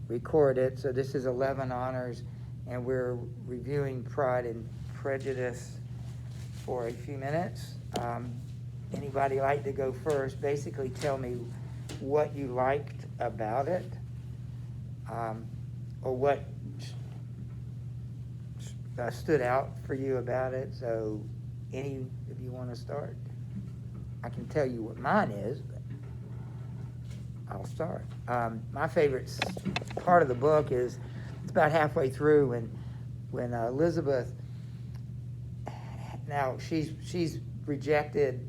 record it. So this is 11 honors, and we're reviewing Pride and Prejudice for a few minutes. Anybody like to go first? Basically tell me what you liked about it, or what stood out for you about it. So any, if you want to start, I can tell you what mine is, but I'll start. My favorite part of the book is it's about halfway through when Elizabeth, now she's rejected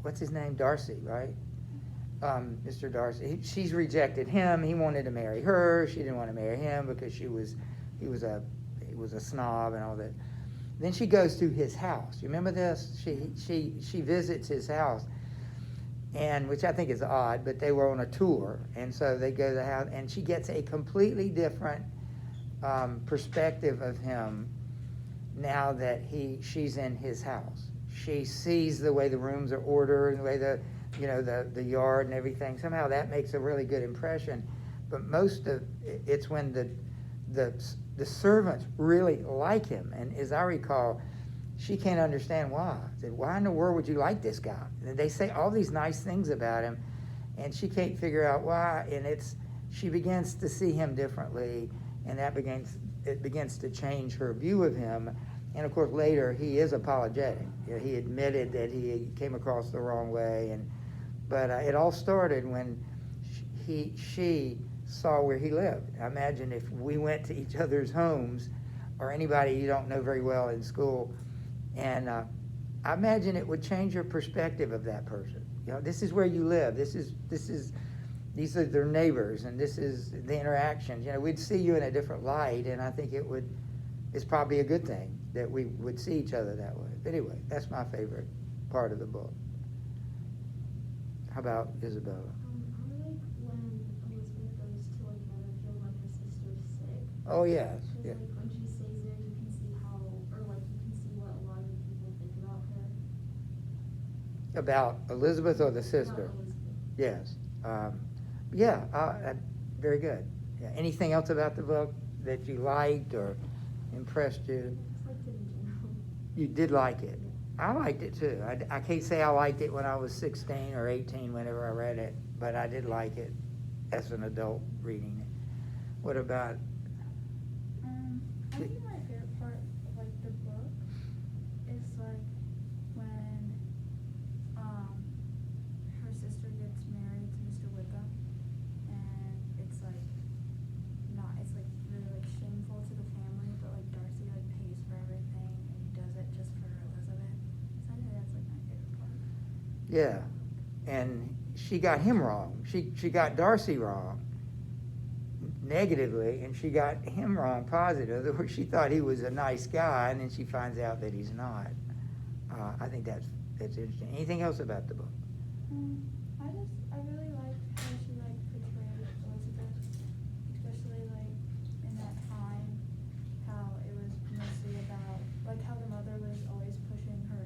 what's his name? Darcy, right? Mr. Darcy. She's rejected him. He wanted to marry her. She didn't want to marry him because he was a snob and all that. Then she goes to his house. You remember this? She visits his house, and which I think is odd, but they were on a tour, and so they go to the house, and she gets a completely different perspective of him now that she's in his house. She sees the way the rooms are ordered, the way the yard and everything. Somehow that makes a really good impression. But most of it's when the servants really like him, and as I recall, she can't understand why. I said, why in the world would you like this guy? And they say all these nice things about him, and she can't figure out why. And she begins to see him differently, and it begins to change her view of him. And of course, later he is apologetic. He admitted that he came across the wrong way, but it all started when she saw where he lived. I imagine if we went to each other's homes, or anybody you don't know very well in school, and I imagine it would change your perspective of that person. This is where you live. These are their neighbors, and this is the interactions. We'd see you in a different light, and I think it's probably a good thing that we would see each other that way. But anyway, that's my favorite part of the book. How about Isabella? I like when Elizabeth goes to Netherfield when her sister's sick. Oh yes, yeah. When she stays there, you can see what a lot of people think about her. About Elizabeth or the sister? About Elizabeth. Yes. Very good. Yeah. Anything else about the book that you liked or impressed you? I just liked it in general. You did like it. I liked it too. I can't say I liked it when I was 16 or 18 whenever I read it, but I did like it as an adult reading it. What about? I think my favorite part of the book is when her sister gets married to Mr. Wickham, and it's really shameful to the family, but Darcy pays for everything, and he does it just for Elizabeth. So I think that's my favorite part. Yeah, and she got him wrong. She got Darcy wrong negatively, and she got him wrong positive. In other words, she thought he was a nice guy, and then she finds out that he's not. I think that's interesting. Anything else about the book? I really liked how she portrayed Elizabeth, especially in that time, how it was mostly about how the mother was always pushing her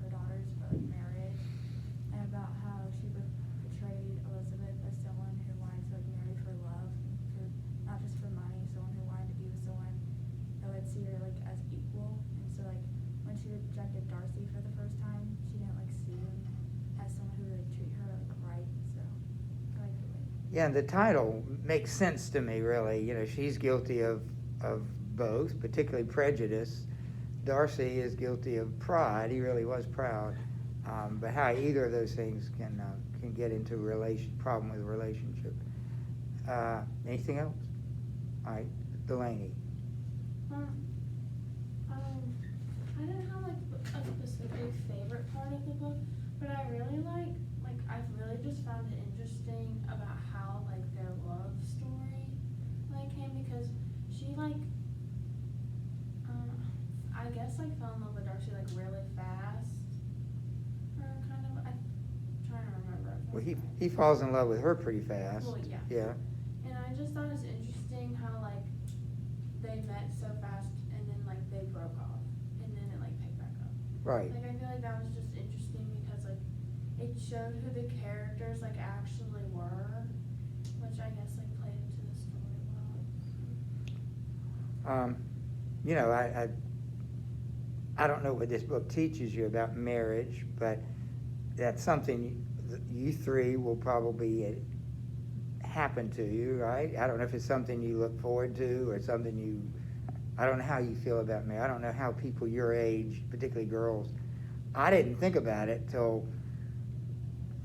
daughters for marriage, and about how she portrayed Elizabeth as someone who wanted to marry for love, and not just for money, someone who wanted to be with someone that would see her as equal. And so when she rejected Darcy for the first time, she didn't see him as someone who would treat her right. So I liked it. Yeah, and the title makes sense to me, really. She's guilty of both, particularly prejudice. Darcy is guilty of pride. He really was proud. But how either of those things can get into problem with a relationship. Anything else? All right, Delaney. I didn't have a specific favorite part of the book, but I really I've really just found it interesting about how their love story came, because she I guess fell in love with Darcy really fast, or kind of. I'm trying to remember. Well, he falls in love with her pretty fast. Well, yeah. Yeah. And I just thought it was interesting how they met so fast, and then they broke off, and then it picked back up. Right. I feel that was just interesting because it showed who the characters actually were, which I guess like played into the story well. You know, I don't know what this book teaches you about marriage, but that's something you three will probably happen to you, right? I don't know if it's something you look forward to or something I don't know how you feel about marriage. I don't know how people your age, particularly girls, I didn't think about it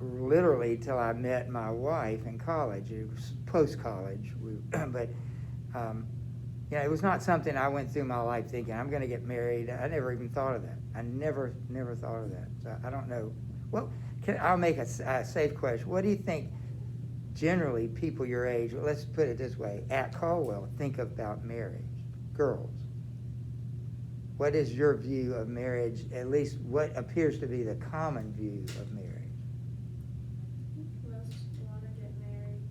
literally till I met my wife in college. It was post-college, but you know, it was not something I went through my life thinking I'm going to get married. I never even thought of that. I never thought of that. So I don't know. Well, I'll make a safe question. What do you think generally people your age, well, let's put it this way, at Caldwell, think about marriage? Girls. What is your view of marriage, at least what appears to be the common view of marriage? Most want to get married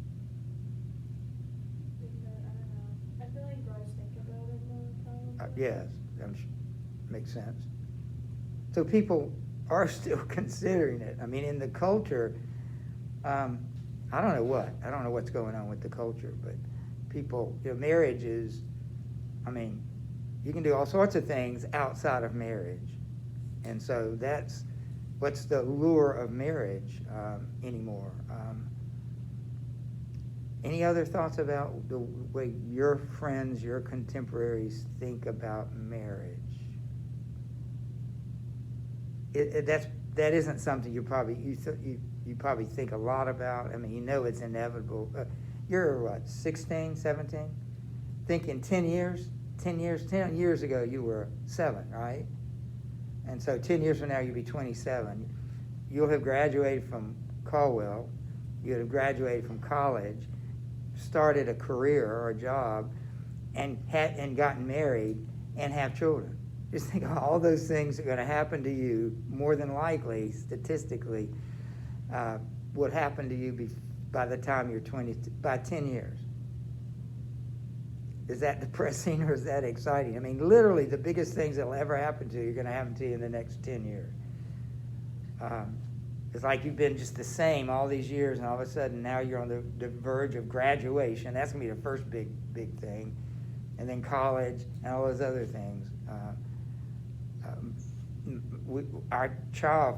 because, I don't know, I feel like girls think about it more probably. Yes, makes sense. So people are still considering it. I mean, in the culture, I don't know what's going on with the culture, but people, you know, marriage is, I mean, you can do all sorts of things outside of marriage. And so that's what's the lure of marriage anymore. Any other thoughts about the way your friends, your contemporaries think about marriage? That isn't something you probably think a lot about. I mean, you know it's inevitable. You're what, 16, 17? Thinking 10 years ago you were 7, right? And so 10 years from now you'll be 27. You'll have graduated from Caldwell. You'll have graduated from college, started a career or a job, and gotten married and have children. Just think of all those things that are going to happen to you, more than likely, statistically, would happen to you by the time you're 20, by 10 years. Is that depressing or is that exciting? I mean, literally, the biggest things that will ever happen to you are going to happen to you in the next 10 years. It's like you've been just the same all these years, and all of a sudden now you're on the verge of graduation. That's going to be the first big thing. And then college and all those other things. Our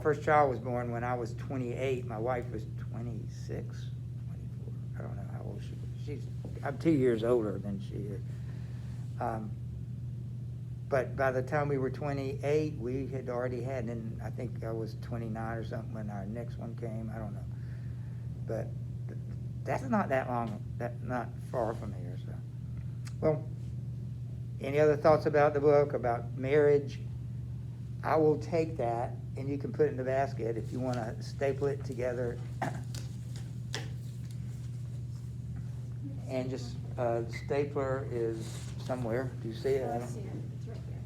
first child was born when I was 28. My wife was 26, 24. I don't know how old she was. I'm 2 years older than she is. But by the time we were 28, we had already had, and I think I was 29 or something when our next one came. I don't know. But that's not that long, not far from here. So, well, any other thoughts about the book, about marriage? I will take that, and you can put it in the basket if you want to staple it together. And just, the stapler is somewhere. Do you see it? I don't- It's right here.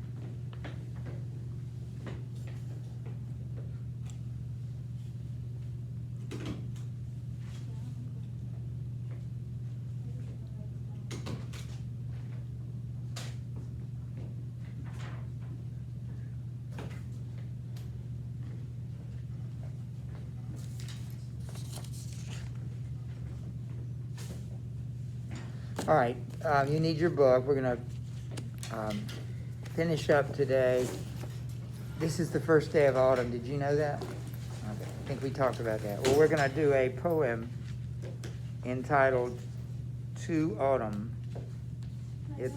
All right, you need your book. We're going to finish up today. This is the first day of autumn. Did you know that? Okay. I think we talked about that. Well, we're going to do a poem entitled To Autumn. It's,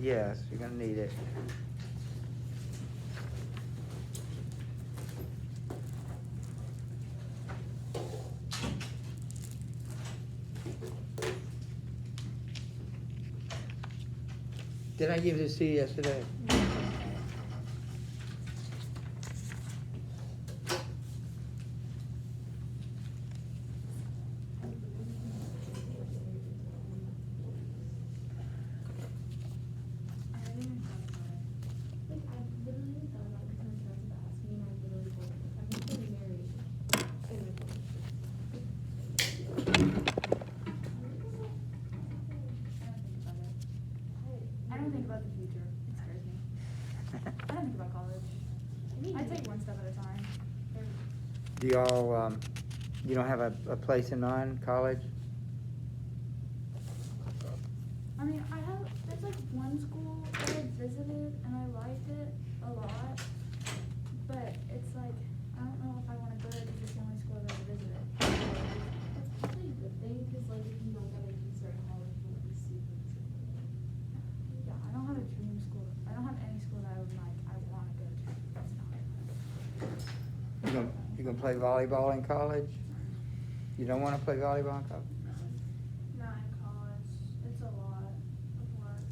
yes, you're going to need it. Did I give this to you yesterday? Like, I literally thought about it because I was about to ask me, and I literally told her, I'm not getting married. In my phone. I don't think about the future. It scares me. I don't think about college. I take one step at a time. Do y'all, you don't have a place in mind, college? I mean, there's like one school that I visited and I liked it a lot, but it's like, I don't know if I wanna go there because it's the only school I've ever visited. It's probably a good thing, cause like if you don't get a certain college, you won't be super disappointed. Yeah, I don't have a dream school. I don't have any school that I would like, I wanna go to. That's not it. You gonna play volleyball in college? You don't wanna play volleyball in college? Not in college. It's a lot of work.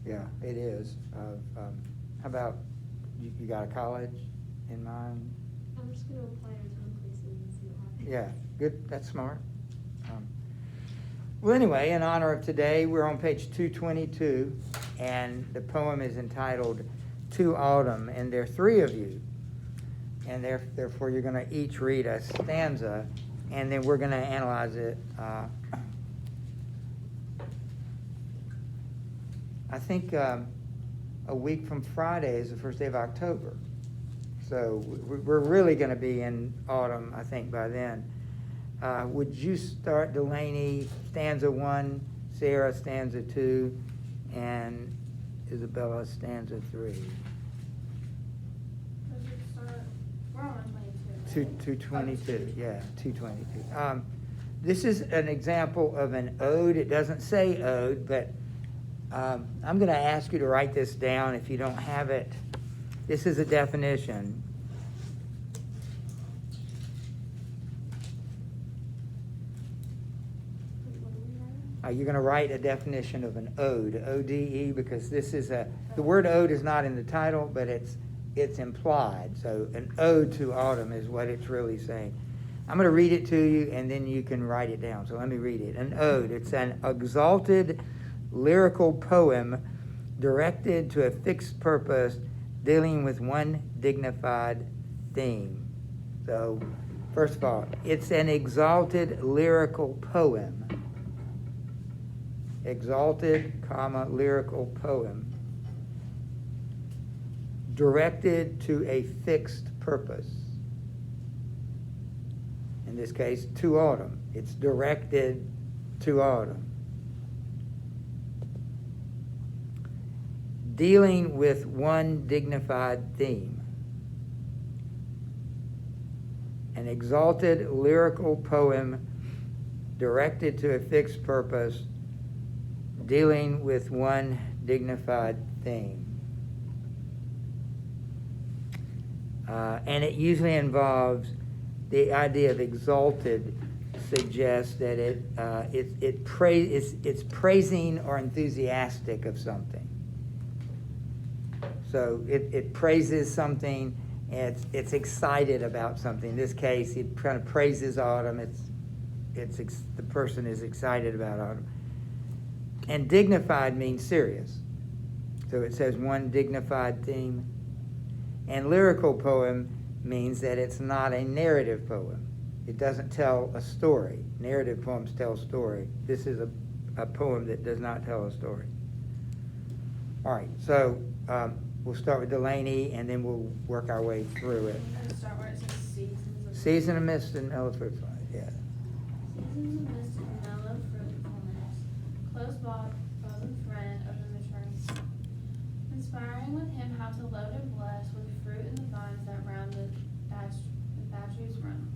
Yeah, it is. How about, you got a college in mind? I'm just gonna apply in some places and see what happens. Yeah, good, that's smart. Well, anyway, in honor of today, we're on page 222, and the poem is entitled To Autumn, and there are three of you. And therefore, you're gonna each read a stanza, and then we're gonna analyze it. I think a week from Friday is the first day of October. So we're really gonna be in autumn, I think, by then. Would you start, Delaney, stanza 1, Sarah, stanza 2, and Isabella, stanza 3? Does it start, we're on 22. 222, yeah, 222. This is an example of an ode. It doesn't say ode, but I'm going to ask you to write this down if you don't have it. This is a definition. You're going to write a definition of an ode, O-D-E, because this is the word ode is not in the title, but it's implied. So an ode to autumn is what it's really saying. I'm going to read it to you, and then you can write it down. So let me read it. An ode, it's an exalted lyrical poem directed to a fixed purpose, dealing with one dignified theme. So first of all, it's an exalted lyrical poem. Exalted, lyrical poem, directed to a fixed purpose. In this case, to autumn. It's directed to autumn. Dealing with one dignified theme. An exalted lyrical poem directed to a fixed purpose, dealing with one dignified theme. And it usually involves the idea of exalted, suggests that it's praising or enthusiastic of something. So it praises something, and it's excited about something. In this case, it kind of praises autumn. The person is excited about autumn. And dignified means serious. So it says one dignified theme. And lyrical poem means that it's not a narrative poem. It doesn't tell a story. Narrative poems tell a story. This is a poem that does not tell a story. All right, so we'll start with Delaney, and then we'll work our way through it. I'm gonna start where it says seasons of Season of Mist and Mellow Fruit Flies, yeah. Seasons of mist and mellow fruitfulness, close bosom friend of the maturing sun, inspiring with him how to load and bless with fruit in the vines that round the thatcheries run,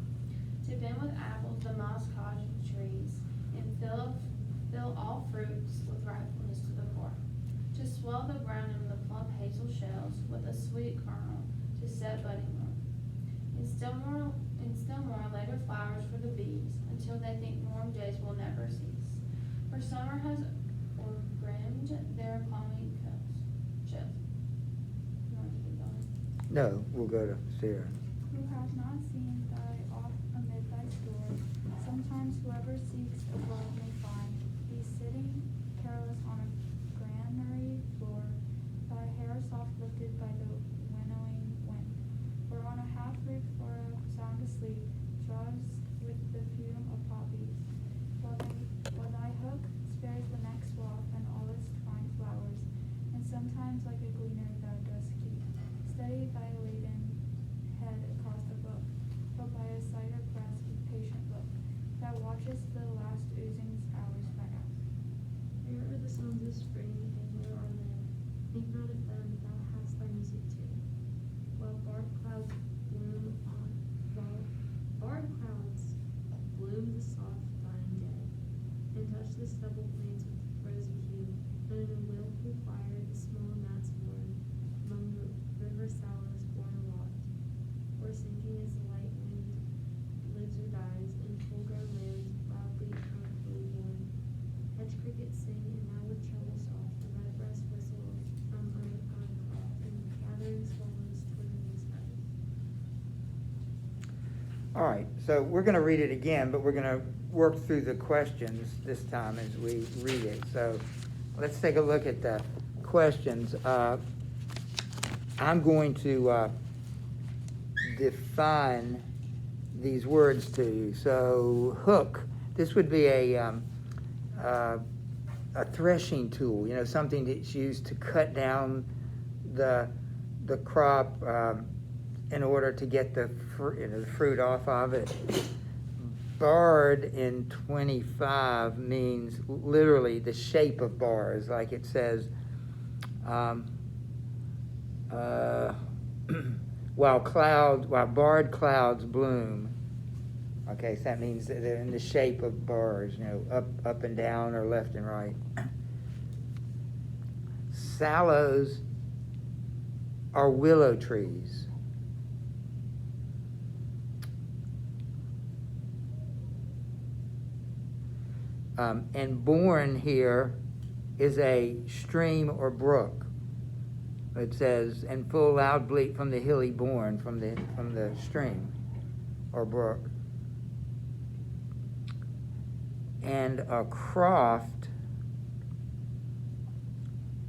to bend with apples the moss cottage trees, and fill all fruits with ripeness to the core, to swell the ground in the plump hazel shells with a sweet kernel to set budding more, and still more later flowers for the bees, until they think warm days will never cease. For summer has o'ergrimmed their palmy chills. You want to keep going? No, we'll go to Sarah. Who has not seen thy oft amid thy store? Sometimes whoever seeks above may find thee sitting careless on a granary floor, thy hair soft lifted by the winnowing wind, or on a half-roofed furrow sound asleep, drowsed with the fume of poppies, while thy hook spares the next swath and all its twined flowers, and sometimes like a gleaner thou dost keep steady thy laden head across the book, but by a cider press with patient look, that watchest the last marble plains with rosy hue, and in a wilful choir the small gnats born, among the river sallows born aloft, or sinking as the light wind lives or dies, in full-grown lands loudly tranquilly born. Hedge crickets sing, and now with treble soft, the redbreast whistles from on croft, and gathering swallows twittering the skies. All right, so we're going to read it again, but we're going to work through the questions this time as we read it. So let's take a look at the questions. I'm going to define these words to you. So hook, this would be a threshing tool, you know, something that's used to cut down the crop in order to get the fruit off of it. Barred in 25 means literally the shape of bars, like it says, while barred clouds bloom. Okay, so that means that they're in the shape of bars, you know, up and down or left and right. Sallows are willow trees. And born here is a stream or brook. It says, and full loud bleat from the hilly bourne, from the stream or brook. And a croft,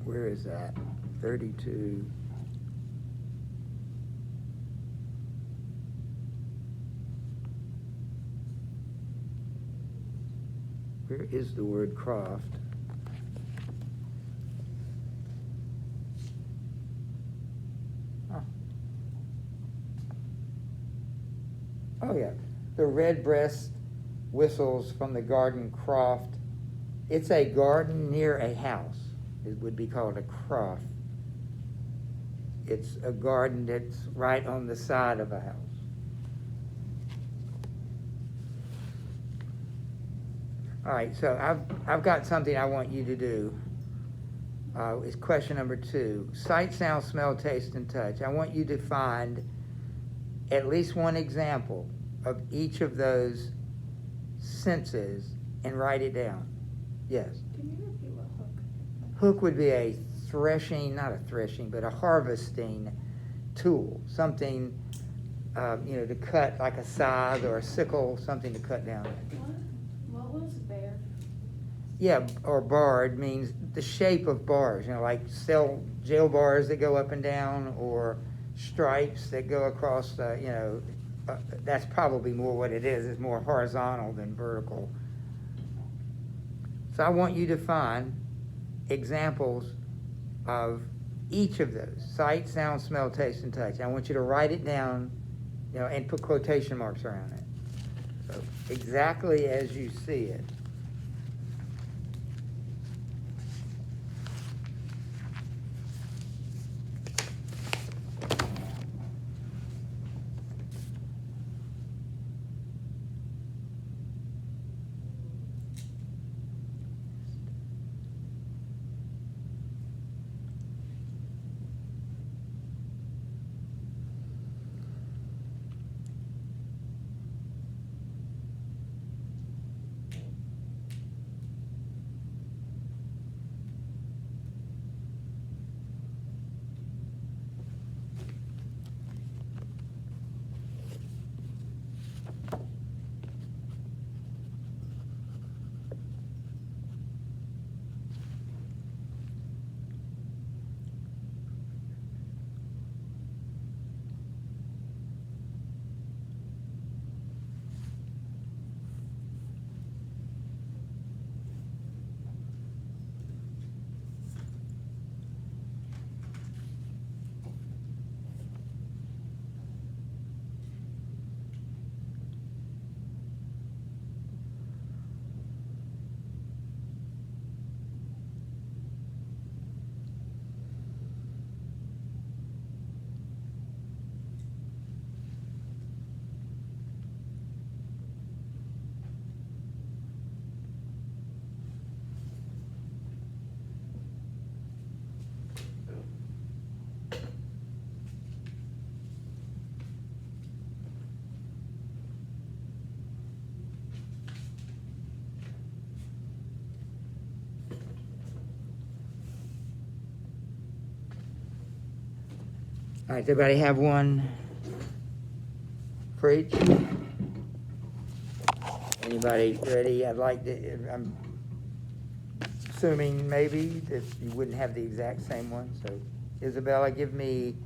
where is that? 32. Where is the word croft? Oh yeah, the redbreast whistles from the garden croft. It's a garden near a house. It would be called a croft. It's a garden that's right on the side of a house. All right, so I've got something I want you to do. It's question number 2. Sight, sound, smell, taste, and touch. I want you to find at least one example of each of those senses and write it down. Yes? Can you repeat what hook? Hook would be a threshing, not a threshing, but a harvesting tool. Something, to cut, like a scythe or a sickle, something to cut down. What was bear? Yeah, or barred means the shape of bars, like jail bars that go up and down, or stripes that go across the, that's probably more what it is. It's more horizontal than vertical. So I want you to find examples of each of those: sight, sound, smell, taste, and touch. I want you to write it down, and put quotation marks around it. So exactly as you see it. All right, everybody have one for each? Anybody ready? I'd like to, I'm assuming maybe that you wouldn't have the exact same one, so Isabella, give me,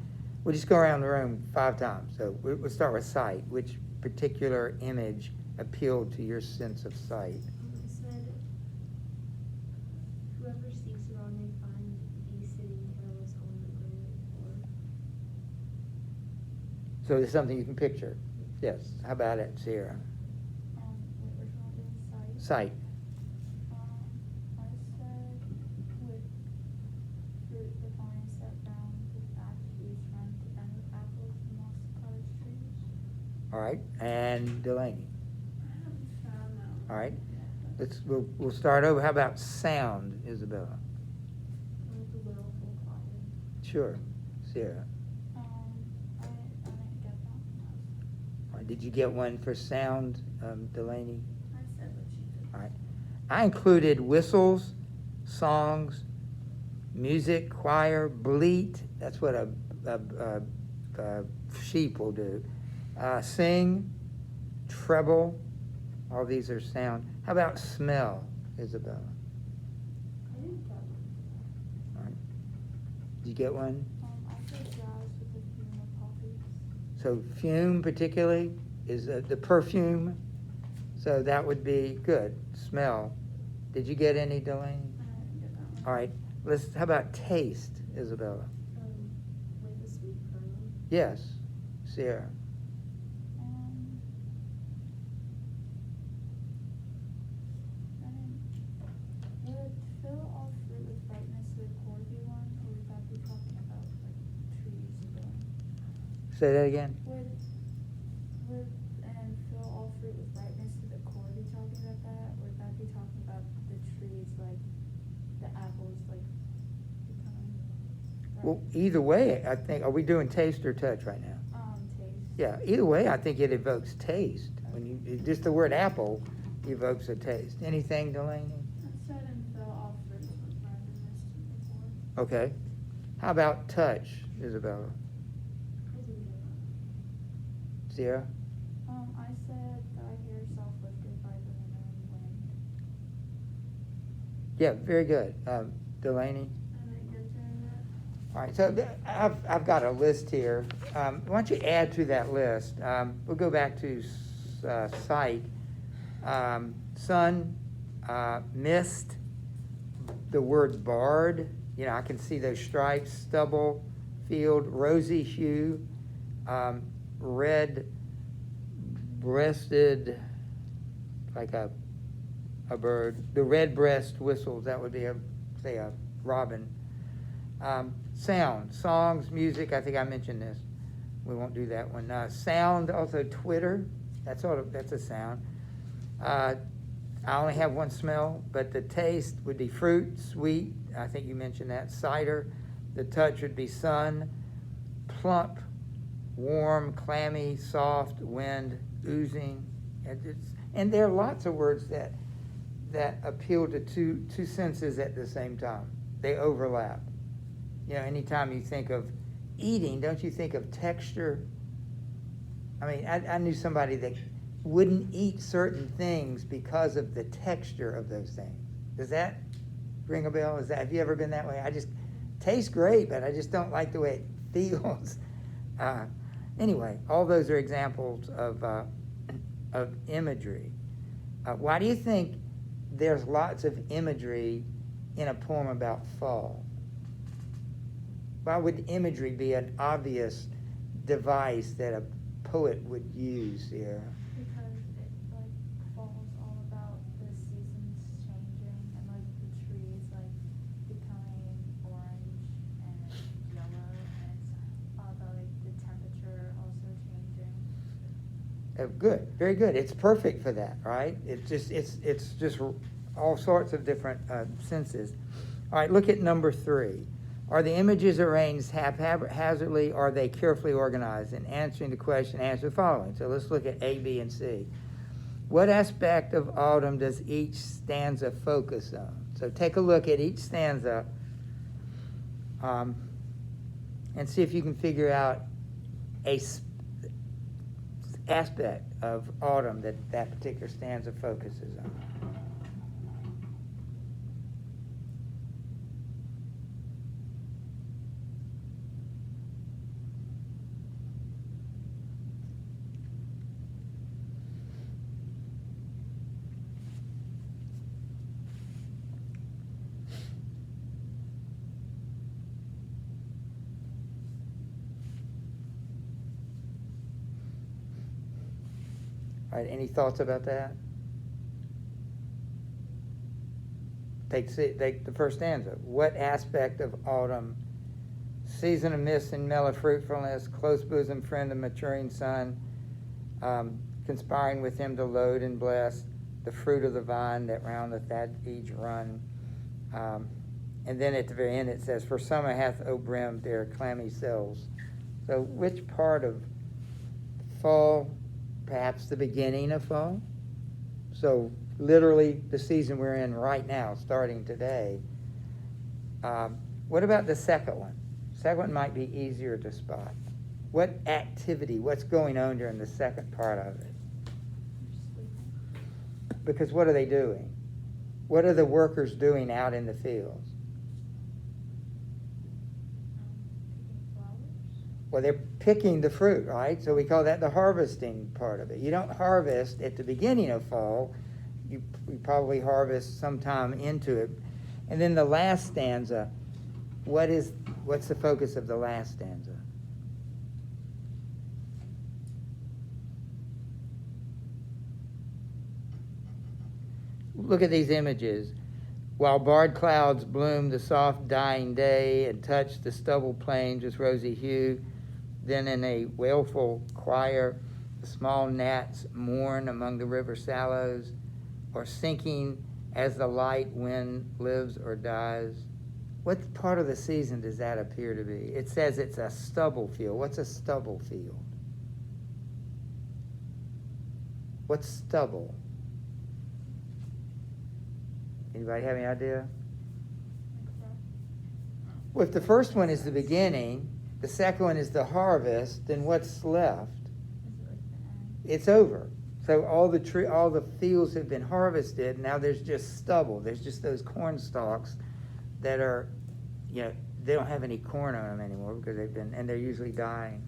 we'll just go around the room 5 times. So we'll start with sight. Which particular image appealed to your sense of sight? I said, whoever seeks it all may find thee sitting careless on the grave floor. So it's something you can picture? Yes. How about it, Sierra? Which one is Sight. sight? I said with fruit the vine set round with ash each rent and with apples and moss cottage trees. All right. And Delaney? I haven't found that one. All right. We'll start over. How about sound, Isabella? Like the willful choir. Sure. Sierra? I didn't get that one. All right. Did you get one for sound, Delaney? I said what you did. All right. I included whistles, songs, music, choir, bleat. That's what a sheep will do. Sing, treble. All these are sound. How about smell, Isabella? I didn't get one. All right. Did you get one? I said jazz with the fume of poppies. So fume particularly is the perfume. So that would be good. Smell. Did you get any, Delaney? I didn't get that one. All right. How about taste, Isabella? Like the sweet kernel. Yes. Sierra? Would fill all fruit with brightness the core be one, or would that be talking about like trees growing? Say that again. Would and fill all fruit with brightness to the core be talking about that, or would that be talking about the trees like the apples like becoming bright? Well, either way, I think, are we doing taste or touch right now? Taste. Yeah, either way, I think it evokes taste. Just the word apple evokes a taste. Anything, Delaney? I said and fill all fruits with brightness to the core. Okay. How about touch, Isabella? I didn't get that. Sierra? I said thy hair self lifted by the wind. Yeah, very good. Delaney? I didn't get that. All right, so I've got a list here. Why don't you add to that list? We'll go back to sight. Sun, mist, the word barred. You know, I can see those stripes, stubble, field, rosy hue, red breasted, like a bird. The red breast whistles, that would be a robin. Sound, songs, music, I think I mentioned this. We won't do that one. Sound, also Twitter, that's a sound. I only have one smell, but the taste would be fruit, sweet, I think you mentioned that, cider. The touch would be sun, plump, warm, clammy, soft, wind, oozing. And there are lots of words that appeal to two senses at the same time. They overlap. You know, anytime you think of eating, don't you think of texture? I mean, I knew somebody that wouldn't eat certain things because of the texture of those things. Does that ring a bell? Have you ever been that way? I just tastes great, but I just don't like the way it feels. Anyway, all those are examples of imagery. Why do you think there's lots of imagery in a poem about fall? Why would imagery be an obvious device that a poet would use here? Because it like fall's all about the seasons changing and like the trees like becoming orange and yellow and the temperature also changing. Good, very good. It's perfect for that, right? It's just all sorts of different senses. All right, look at number 3. Are the images arranged haphazardly, or are they carefully organized? In answering the question, answer the following. So let's look at A, B, and C. What aspect of autumn does each stanza focus on? So take a look at each stanza and see if you can figure out a aspect of autumn that that particular stanza focuses on. All right, any thoughts about that? Take the first stanza. What aspect of autumn, season of mist and mellow fruitfulness, close bosom friend of maturing sun, conspiring with him to load and bless the fruit of the vine that roundeth that each run. And then at the very end it says, for summer hath O brim their clammy cells. So which part of fall, perhaps the beginning of fall? So literally the season we're in right now, starting today. What about the second one? Second one might be easier to spot. What activity, what's going on during the second part of it? Because what are they doing? What are the workers doing out in the fields? Well, they're picking the fruit, right? So we call that the harvesting part of it. You don't harvest at the beginning of fall. You probably harvest sometime into it. And then the last stanza, what's the focus of the last stanza? Look at these images. While barred clouds bloom the soft dying day and touch the stubble plains with rosy hue, then in a wailful choir, the small gnats mourn among the river sallows, or sinking as the light wind lives or dies. What part of the season does that appear to be? It says it's a stubble field. What's a stubble field? What's stubble? Anybody have any idea? Well, if the first one is the beginning, the second one is the harvest, then what's left? It's over. So all the fields have been harvested. Now there's just stubble. There's just those corn stalks that are, they don't have any corn on them anymore because and they're usually dying.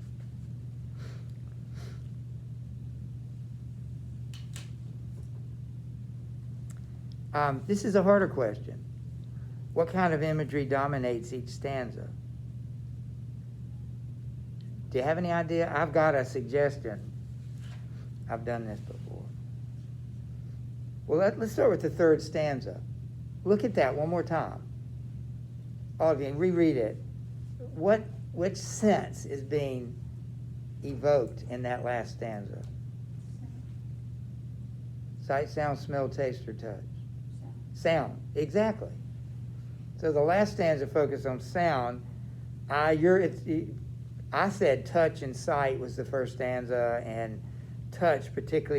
This is a harder question. What kind of imagery dominates each stanza? Do you have any idea? I've got a suggestion. I've done this before. Well, let's start with the third stanza. Look at that one more time. All of you, reread it. Which sense is being evoked in that last stanza? Sight, sound, smell, taste, or touch? Sound, exactly. So the last stanza focused on sound. I said touch and sight was the first stanza, and touch particularly